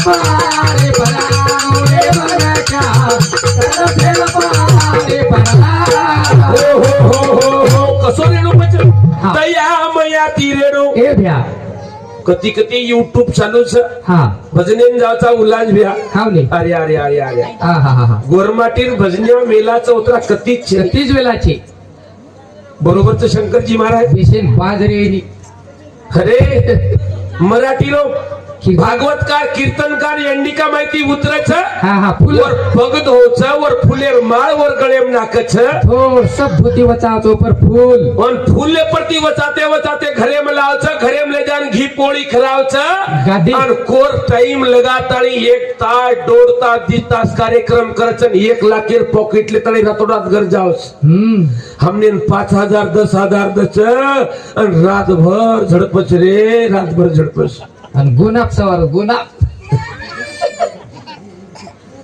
पारे परा रे बरका तर फेर पारे परा हो कसो रेणू बच दया मया ती रेणू ए भ्या कती कती युट्यूब चालूच हा भजनेन जावचा उल्हास भ्या हावले अरे अरे अरे अरे हा हा हा गोरमाटीर भजन्या मेलाचा उतरा कतीच छे. तीच वेळाची बरोबरच शंकरजी महाराज पेशंट बाजरे अरे मराठी लोक भागवतकार कीर्तनकार यांनी का माहिती उतरायच हा हा फुल वर भगत होच वर फुलेर माळ वर गळेम नाकच हो सब भूती बचावतो पर फूल और फुले परती वचाते वचाते घरे में लावच घरे में ले जान घी पोळी खरावच गादी. और कोर टाइम लगातानी 1 तास 1.5 तास 2 तास कार्यक्रम करच 1 लाखेर पॉकेटले तळे रातोरात घर जावस हमने 5,000 10,000 दच रातभर झडपच रे रातभर झडपच आणि गुलाब सवार गुलाब